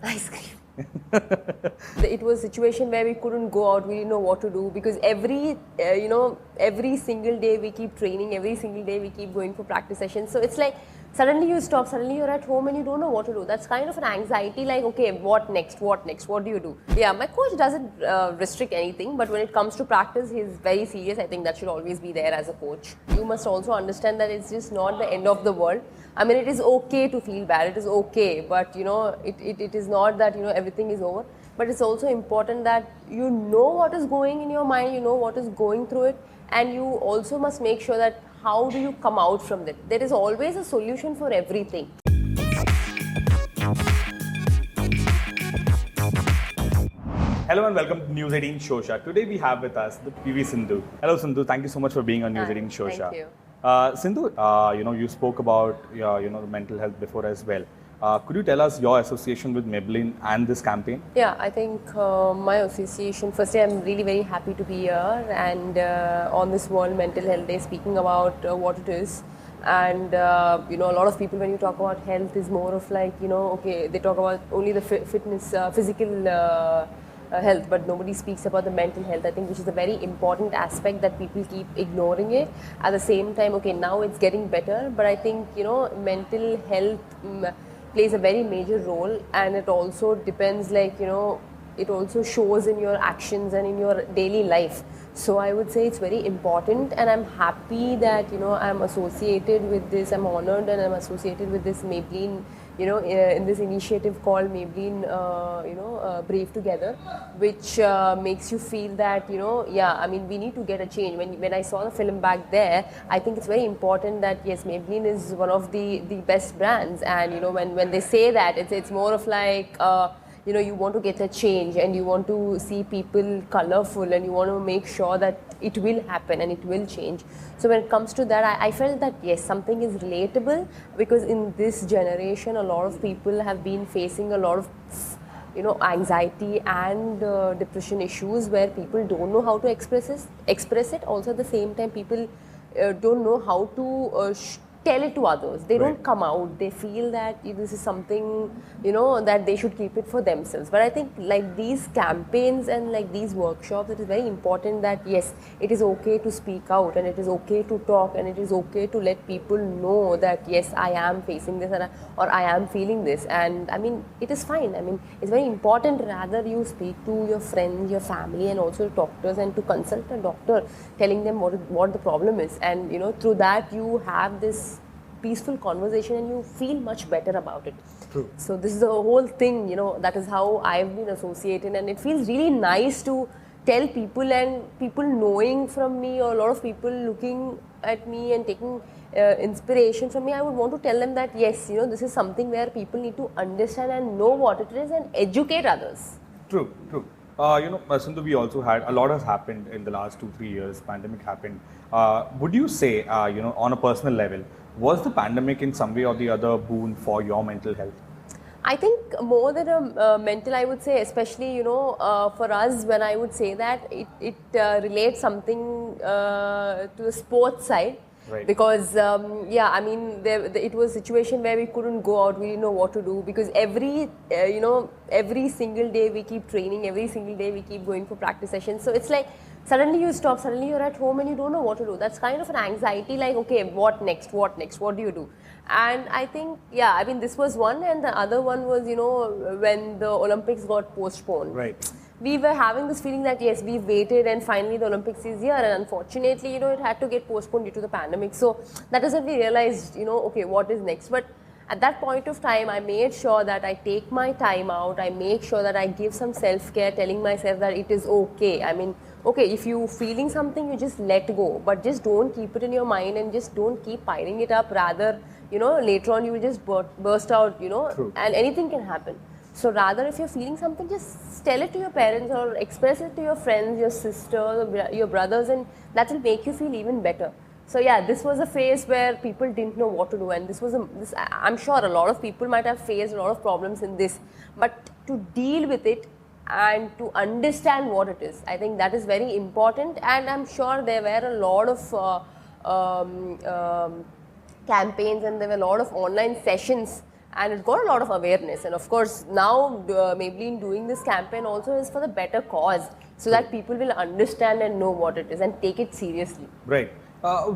Ice cream. It was a situation where we couldn't go out, we didn't know what to do because every single day we keep training, every single day we keep going for practice sessions. So it's like suddenly you stop, suddenly you're at home and you don't know what to do. That's kind of an anxiety like, okay, what next, what next, what do you do? Yeah, my coach doesn't restrict anything, but when it comes to practice, he's very serious. I think that should always be there as a coach. You must also understand that it's just not the end of the world. I mean, it is okay to feel bad, it is okay, but it is not that everything is over. But it's also important that you know what is going in your mind, you know what is going through it, and you also must make sure that how do you come out from it. There is always a solution for everything. Hello and welcome to News 18 Showsha. Today we have with us the PV Sindhu. Hello Sindhu, thank you so much for being on News 18 Showsha. Thank you. Sindhu, you spoke about the mental health before as well. Could you tell us your association with Maybelline and this campaign? Yeah, I think my association, firstly I'm really very happy to be here and on this World Mental Health Day speaking about what it is. And a lot of people when you talk about health is more of like, okay, they talk about only the fitness, physical health, but nobody speaks about the mental health, I think, which is a very important aspect that people keep ignoring it. At the same time, okay, now it's getting better, but I think, mental health plays a very major role, and it also depends, like, it also shows in your actions and in your daily life. So I would say it's very important, and I'm happy that I'm associated with this. I'm honored and I'm associated with this Maybelline, in this initiative called Maybelline, Brave Together, which makes you feel that yeah, I mean, we need to get a change. When I saw the film back there, I think it's very important that yes, Maybelline is one of the best brands, and when they say that, it's more of like. You want to get a change and you want to see people colorful and you want to make sure that it will happen and it will change. So when it comes to that, I felt that yes, something is relatable, because in this generation a lot of people have been facing a lot of anxiety and depression issues where people don't know how to express it. Also at the same time, people don't know how to tell it to others. They don't come out. They feel that this is something, that they should keep it for themselves. But I think like these campaigns and like these workshops, it is very important that yes, it is okay to speak out and it is okay to talk and it is okay to let people know that yes, I am facing this or I am feeling this. And I mean, it is fine. I mean, it's very important rather you speak to your friends, your family, and also doctors, and to consult a doctor telling them what the problem is. And through that you have this peaceful conversation and you feel much better about it. True. So this is the whole thing, that is how I've been associated, and it feels really nice to tell people, and people knowing from me, or a lot of people looking at me and taking inspiration from me. I would want to tell them that yes, this is something where people need to understand and know what it is and educate others. True. Sindhu, we also had a lot has happened in the last 2-3 years. Pandemic happened. Would you say, on a personal level, was the pandemic in some way or the other boon for your mental health? I think more than a mental, I would say, especially for us, when I would say that it relates something to the sports side. Right. Because I mean, it was a situation where we couldn't go out, we didn't know what to do, because every single day we keep training, every single day we keep going for practice sessions. So it's like suddenly you stop, suddenly you're at home and you don't know what to do. That's kind of an anxiety like, okay, what next, what do you do? And I think, yeah, I mean, this was one, and the other one was, when the Olympics got postponed. Right. We were having this feeling that yes, we waited and finally the Olympics is here, and unfortunately, it had to get postponed due to the pandemic. So that is when we realized, okay, what is next? But at that point of time, I made sure that I take my time out. I make sure that I give some self-care, telling myself that it is okay. I mean, okay, if you're feeling something, you just let go, but just don't keep it in your mind and just don't keep piling it up. Rather, later on you will just burst out, True. And anything can happen. So rather, if you're feeling something, just tell it to your parents or express it to your friends, your sisters, your brothers, and that will make you feel even better. So yeah, this was a phase where people didn't know what to do, and I'm sure a lot of people might have faced a lot of problems in this, but to deal with it and to understand what it is, I think that is very important. And I'm sure there were a lot of campaigns, and there were a lot of online sessions and it got a lot of awareness. And of course, now Maybelline doing this campaign also is for the better cause, so that people will understand and know what it is and take it seriously. Right.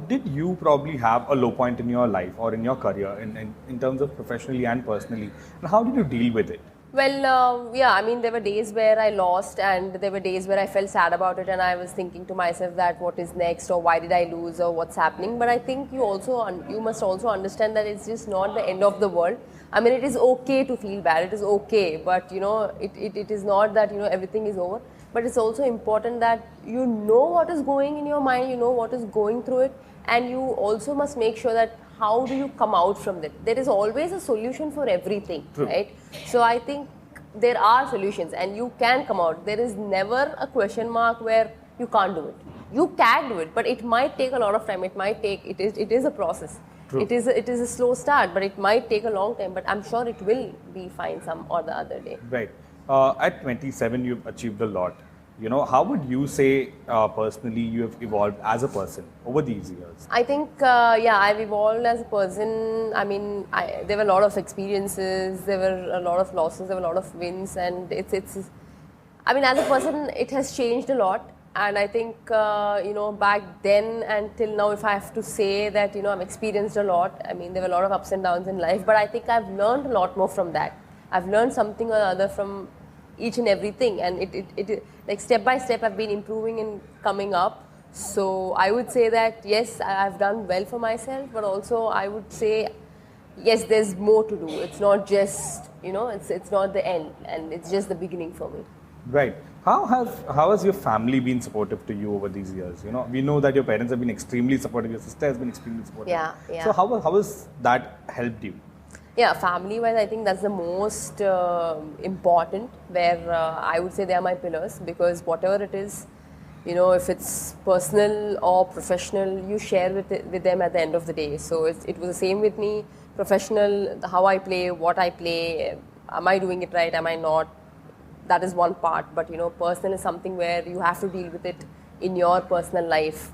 Did you probably have a low point in your life or in your career in terms of professionally and personally? And how did you deal with it? Well, yeah, I mean, there were days where I lost, and there were days where I felt sad about it, and I was thinking to myself that what is next, or why did I lose, or what's happening. But I think you must also understand that it's just not the end of the world. I mean, it is okay to feel bad, it is okay, but it is not that everything is over. But it's also important that you know what is going in your mind, you know what is going through it, and you also must make sure that how do you come out from that. There is always a solution for everything. True. Right? So I think there are solutions and you can come out. There is never a question mark where you can't do it. You can do it, but it might take a lot of time. It is a process. True. It is a slow start, but it might take a long time, but I'm sure it will be fine some or the other day. Right. At 27, you've achieved a lot. How would you say personally you have evolved as a person over these years? I think, I've evolved as a person. I mean, there were a lot of experiences, there were a lot of losses, there were a lot of wins, and I mean, as a person, it has changed a lot. And I think, back then and till now, if I have to say that, I've experienced a lot. I mean, there were a lot of ups and downs in life, but I think I've learned a lot more from that. I've learned something or other from each and everything, and it like step by step I've been improving and coming up. So I would say that yes, I've done well for myself, but also I would say yes, there's more to do. It's not just it's not the end, and it's just the beginning for me. Right. How has your family been supportive to you over these years? We know that your parents have been extremely supportive. Your sister has been extremely supportive. Yeah. So how has that helped you? Yeah, family-wise, I think that's the most important, where I would say they are my pillars, because whatever it is, if it's personal or professional, you share with them at the end of the day. So it was the same with me, professional, how I play, what I play, am I doing it right, am I not? That is one part, but personal is something where you have to deal with it in your personal life.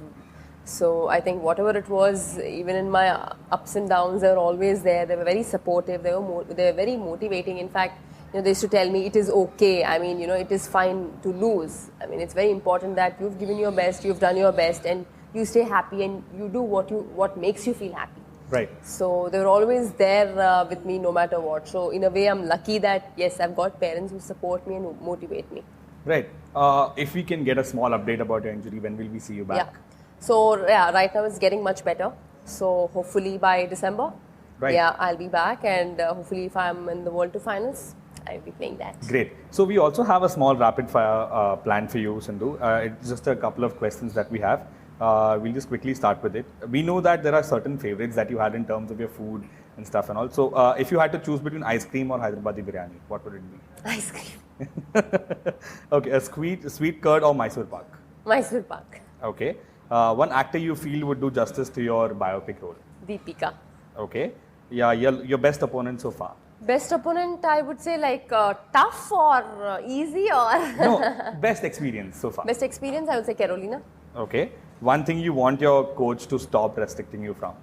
So I think whatever it was, even in my ups and downs, they were always there. They were very supportive. They were very motivating. In fact, they used to tell me it is okay. I mean, it is fine to lose. I mean, it's very important that you've given your best, you've done your best, and you stay happy and you do what makes you feel happy. Right. So they were always there with me no matter what. So in a way, I'm lucky that yes, I've got parents who support me and who motivate me. Right. If we can get a small update about your injury, when will we see you back? Yeah. So yeah, right now it's getting much better. So hopefully by December, I'll be back, and hopefully if I'm in the World Tour Finals, I'll be playing that. Great. So we also have a small rapid fire plan for you, Sindhu. It's just a couple of questions that we have. We'll just quickly start with it. We know that there are certain favorites that you had in terms of your food and stuff and all. So if you had to choose between ice cream or Hyderabadi biryani, what would it be? Ice cream. Okay, a sweet curd or Mysore pak? Mysore pak. Okay. One actor you feel would do justice to your biopic role? Deepika. Okay. Yeah, your best opponent so far? Best opponent, I would say tough or easy or... No, best experience so far. Best experience, I would say Carolina. Okay. One thing you want your coach to stop restricting you from?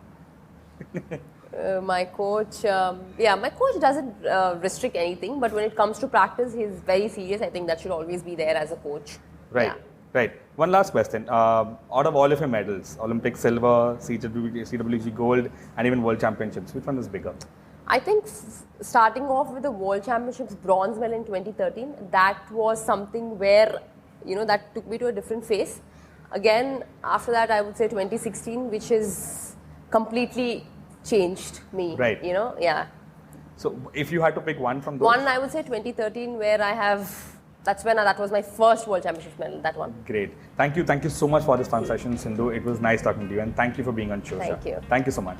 My coach, my coach doesn't restrict anything, but when it comes to practice, he's very serious. I think that should always be there as a coach. Right. Yeah. Right. One last question. Out of all of your medals, Olympic silver, CWG gold, and even World Championships, which one is bigger? I think starting off with the World Championships bronze medal in 2013, that was something where, that took me to a different phase. Again, after that, I would say 2016, which has completely changed me. Right. Yeah. So if you had to pick one from those? One, I would say 2013, where that was my first World Championships medal, that one. Great. Thank you so much for this fun session, Sindhu. It was nice talking to you, and thank you for being on Showsha. Thank you. Thank you so much.